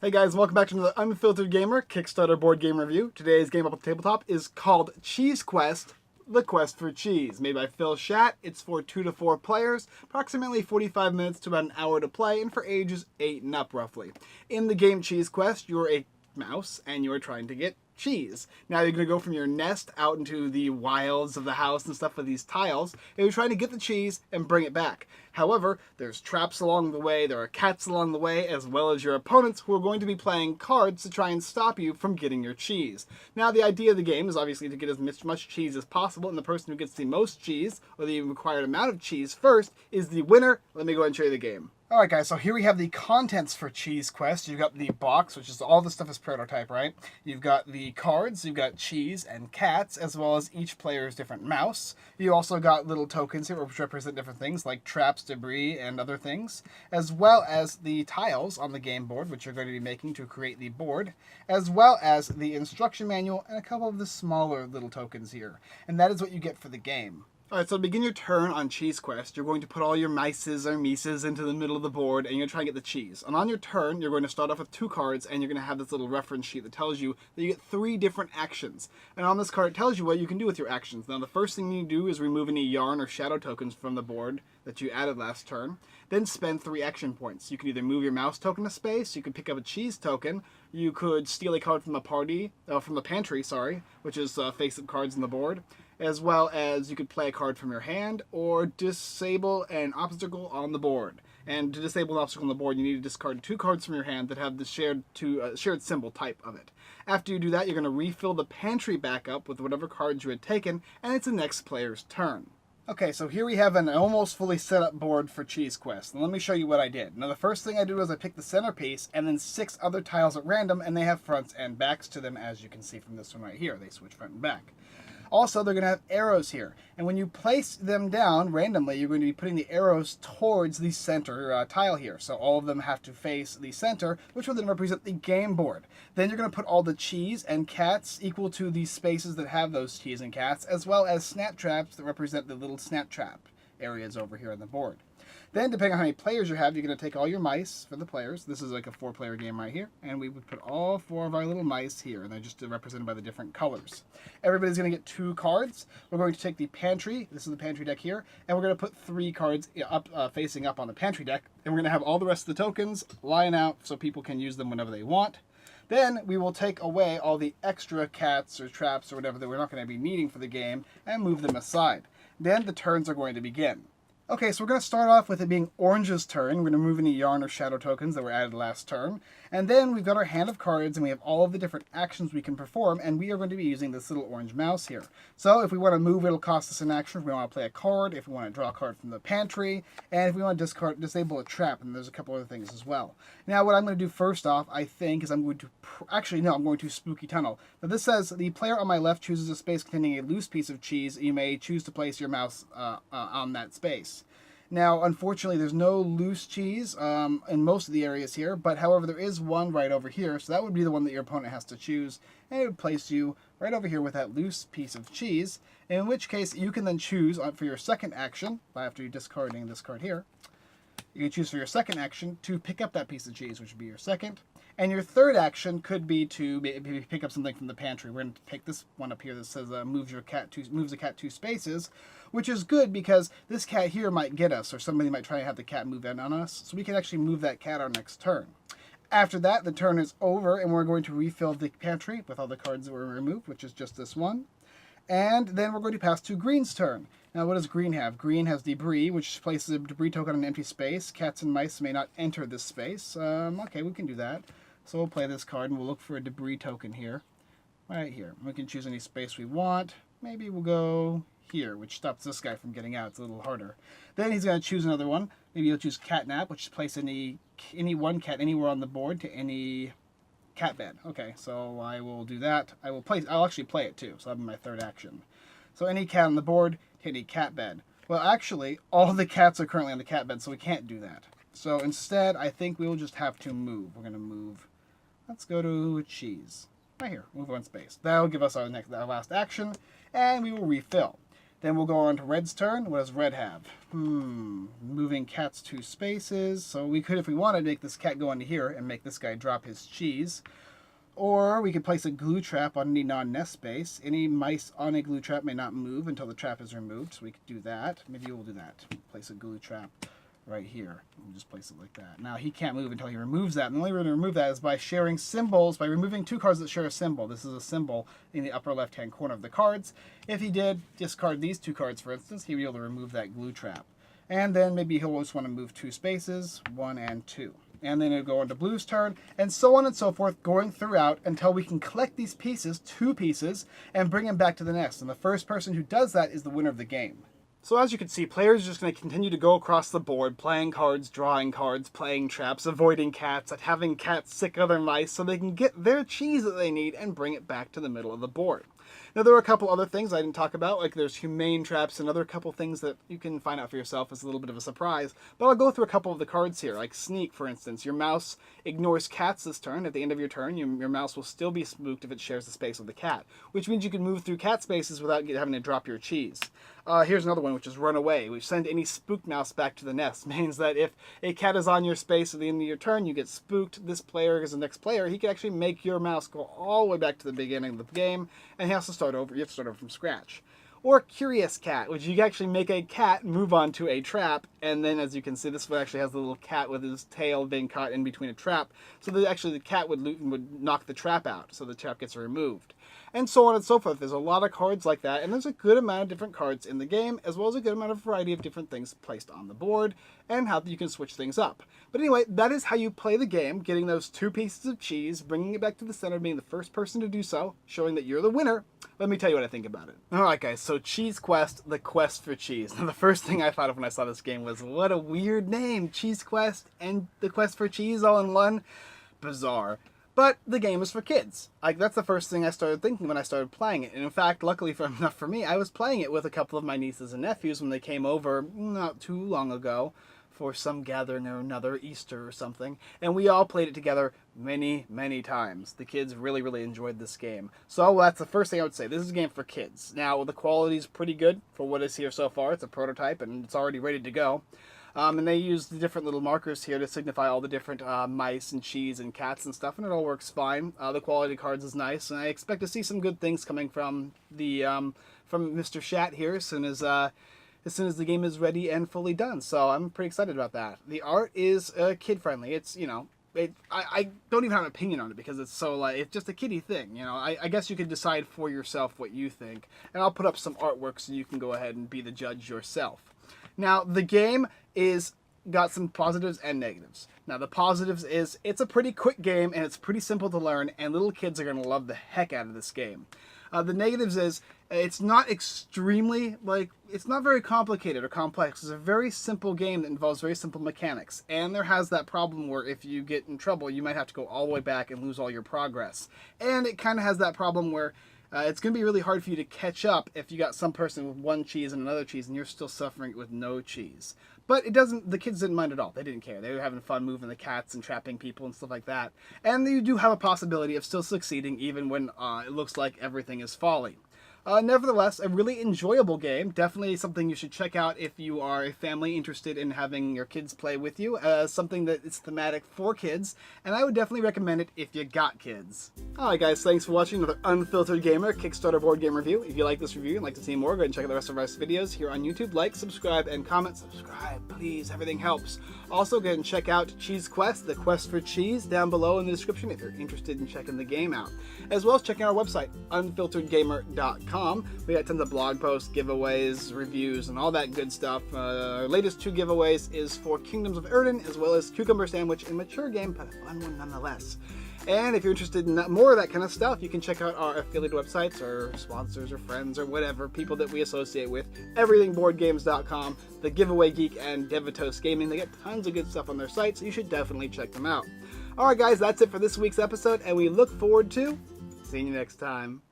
Hey guys, welcome back to another Unfiltered Gamer Kickstarter board game review. Today's game up on the tabletop is called Cheese Quest, The Quest for Cheese. Made by Phil Schatt. It's for 2 to 4 players, approximately 45 minutes to about an hour to play, and for ages 8 and up roughly. In the game Cheese Quest, you're a mouse and you're trying to get cheese. Now you're going to go from your nest out into the wilds of the house and stuff with these tiles, and you're trying to get the cheese and bring it back. However, there's traps along the way, there are cats along the way, as well as your opponents who are going to be playing cards to try and stop you from getting your cheese. Now the idea of the game is obviously to get as much cheese as possible, and the person who gets the most cheese, or the required amount of cheese first, is the winner. Let me go ahead and show you the game. Alright guys, so here we have the contents for Cheese Quest. You've got the box, which is all the stuff is prototype, right? You've got the cards, you've got cheese and cats, as well as each player's different mouse. You also got little tokens here which represent different things like traps, debris, and other things, as well as the tiles on the game board, which you're going to be making to create the board, as well as the instruction manual and a couple of the smaller little tokens here. And that is what you get for the game. Alright, so to begin your turn on Cheese Quest, you're going to put all your mices or mices into the middle of the board, and you're going to try and get the cheese. And on your turn, you're going to start off with 2 cards, and you're going to have this little reference sheet that tells you that you get 3 different actions. And on this card, it tells you what you can do with your actions. Now, the first thing you do is remove any yarn or shadow tokens from the board that you added last turn. Then spend 3 action points. You can either move your mouse token to space, you can pick up a cheese token, you could steal a card from the pantry, which is face-up cards on the board, as well as you could play a card from your hand or disable an obstacle on the board. And to disable an obstacle on the board, you need to discard 2 cards from your hand that have the shared symbol type of it. After you do that, you're going to refill the pantry back up with whatever cards you had taken, and it's the next player's turn. Okay, so here we have an almost fully set up board for Cheese Quest. And let me show you what I did. Now the first thing I did was I picked the centerpiece and then 6 other tiles at random, and they have fronts and backs to them, as you can see from this one right here. They switch front and back. Also, they're going to have arrows here. And when you place them down randomly, you're going to be putting the arrows towards the center tile here. So all of them have to face the center, which will then represent the game board. Then you're going to put all the cheese and cats equal to the spaces that have those cheese and cats, as well as snap traps that represent the little snap trap areas over here on the board. Then, depending on how many players you have, you're going to take all your mice for the players. This is like a 4-player game right here. And we would put all 4 of our little mice here. And they're just represented by the different colors. Everybody's going to get 2 cards. We're going to take the pantry. This is the pantry deck here. And we're going to put 3 cards up, facing up on the pantry deck. And we're going to have all the rest of the tokens lying out so people can use them whenever they want. Then we will take away all the extra cats or traps or whatever that we're not going to be needing for the game and move them aside. Then the turns are going to begin. Okay, so we're going to start off with it being Orange's turn. We're going to remove any yarn or shadow tokens that were added last turn. And then we've got our hand of cards, and we have all of the different actions we can perform, and we are going to be using this little orange mouse here. So if we want to move, it'll cost us an action. If we want to play a card, if we want to draw a card from the pantry, and if we want to disable a trap, and there's a couple other things as well. Now, what I'm going to do first off, I think, is I'm going to Spooky Tunnel. Now, this says, the player on my left chooses a space containing a loose piece of cheese. You may choose to place your mouse on that space. Now, unfortunately, there's no loose cheese in most of the areas here, but however, there is one right over here, so that would be the one that your opponent has to choose, and it would place you right over here with that loose piece of cheese, in which case you can then choose for your second action, after you discarding this card here, you can choose for your second action to pick up that piece of cheese, which would be your second. And your third action could be to maybe pick up something from the pantry. We're going to take this one up here that says moves the cat 2 spaces, which is good because this cat here might get us, or somebody might try to have the cat move in on us. So we can actually move that cat our next turn. After that, the turn is over, and we're going to refill the pantry with all the cards that were removed, which is just this one. And then we're going to pass to Green's turn. Now, what does Green have? Green has debris, which places a debris token on an empty space. Cats and mice may not enter this space. Okay, we can do that. So we'll play this card, and we'll look for a debris token here. Right here. We can choose any space we want. Maybe we'll go here, which stops this guy from getting out. It's a little harder. Then he's going to choose another one. Maybe he'll choose Catnap, which is place any one cat anywhere on the board to any cat bed. Okay, so I will do that. I'll actually play it too, so that'll be my third action. So any cat on the board to any cat bed. Well, actually, all the cats are currently on the cat bed, so we can't do that. So instead, I think we will just have to move. We're going to move. Let's go to cheese. Right here, move 1 space. That'll give us our last action, and we will refill. Then we'll go on to Red's turn. What does Red have? Moving cats 2 spaces. So we could, if we wanted, make this cat go into here and make this guy drop his cheese. Or we could place a glue trap on any non-nest space. Any mice on a glue trap may not move until the trap is removed. So we could do that. Maybe we'll do that. Place a glue trap right here. We'll just place it like that. Now he can't move until he removes that. And the only way to remove that is by sharing symbols, by removing 2 cards that share a symbol. This is a symbol in the upper left-hand corner of the cards. If he did discard these 2 cards, for instance, he'd be able to remove that glue trap. And then maybe he'll just want to move 2 spaces, 1 and 2. And then it'll go on to Blue's turn, and so on and so forth, going throughout until we can collect these pieces, 2 pieces, and bring them back to the nest. And the first person who does that is the winner of the game. So as you can see, players are just going to continue to go across the board, playing cards, drawing cards, playing traps, avoiding cats, and having cats sick other mice so they can get their cheese that they need and bring it back to the middle of the board. Now there are a couple other things I didn't talk about, like there's humane traps and other couple things that you can find out for yourself as a little bit of a surprise. But I'll go through a couple of the cards here, like Sneak, for instance. Your mouse ignores cats this turn. At the end of your turn, your mouse will still be spooked if it shares the space with the cat, which means you can move through cat spaces without having to drop your cheese. Here's another one, which is Run Away, which send any spooked mouse back to the nest. Means that if a cat is on your space at the end of your turn, you get spooked, this player is the next player, he can actually make your mouse go all the way back to the beginning of the game, and he has to start over. You have to start over from scratch. Or Curious Cat, which you can actually make a cat move onto a trap, and then as you can see, this one actually has the little cat with his tail being caught in between a trap, so that actually the cat would knock the trap out, so the trap gets removed. And so on and so forth. There's a lot of cards like that, and there's a good amount of different cards in the game, as well as a good amount of variety of different things placed on the board, and how you can switch things up. But anyway, that is how you play the game, getting those 2 pieces of cheese, bringing it back to the center, being the first person to do so, showing that you're the winner. Let me tell you what I think about it. Alright guys, so Cheese Quest, the quest for cheese. Now the first thing I thought of when I saw this game was, what a weird name, Cheese Quest and the quest for cheese all in one. Bizarre. But the game is for kids. Like, that's the first thing I started thinking when I started playing it. And in fact, luckily enough for me, I was playing it with a couple of my nieces and nephews when they came over not too long ago for some gathering or another, Easter or something. And we all played it together many, many times. The kids really, really enjoyed this game. So that's the first thing I would say. This is a game for kids. Now, the quality is pretty good for what is here so far. It's a prototype and it's already ready to go. And they use the different little markers here to signify all the different mice and cheese and cats and stuff, and it all works fine. The quality of cards is nice, and I expect to see some good things coming from the from Mr. Shat here as soon as the game is ready and fully done. So I'm pretty excited about that. The art is kid friendly. It's, you know, I don't even have an opinion on it because it's so like, it's just a kiddie thing, you know. I guess you could decide for yourself what you think, and I'll put up some artwork so you can go ahead and be the judge yourself. Now, the game is got some positives and negatives. Now, the positives is it's a pretty quick game and it's pretty simple to learn, and little kids are going to love the heck out of this game. The negatives is it's not extremely, like, it's not very complicated or complex. It's a very simple game that involves very simple mechanics. And there has that problem where if you get in trouble, you might have to go all the way back and lose all your progress. And it kind of has that problem where it's going to be really hard for you to catch up if you got some person with 1 cheese and another cheese and you're still suffering with no cheese. But the kids didn't mind at all. They didn't care. They were having fun moving the cats and trapping people and stuff like that. And you do have a possibility of still succeeding even when it looks like everything is falling. Nevertheless, a really enjoyable game. Definitely something you should check out if you are a family interested in having your kids play with you. Something that is thematic for kids, and I would definitely recommend it if you got kids. Alright guys, thanks for watching another Unfiltered Gamer Kickstarter board game review. If you like this review and like to see more, go ahead and check out the rest of our videos here on YouTube. Like, subscribe, and comment. Subscribe, please. Everything helps. Also, go ahead and check out Cheese Quest, the quest for cheese, down below in the description if you're interested in checking the game out. As well as checking our website, unfilteredgamer.com. We got tons of blog posts, giveaways, reviews, and all that good stuff. Our latest 2 giveaways is for Kingdoms of Erden, as well as Cucumber Sandwich, a mature game, but a fun one nonetheless. And if you're interested in more of that kind of stuff, you can check out our affiliate websites, or sponsors, or friends, or whatever, people that we associate with. Everythingboardgames.com, The Giveaway Geek, and Devitos Gaming. They get tons of good stuff on their site, so you should definitely check them out. Alright guys, that's it for this week's episode, and we look forward to seeing you next time.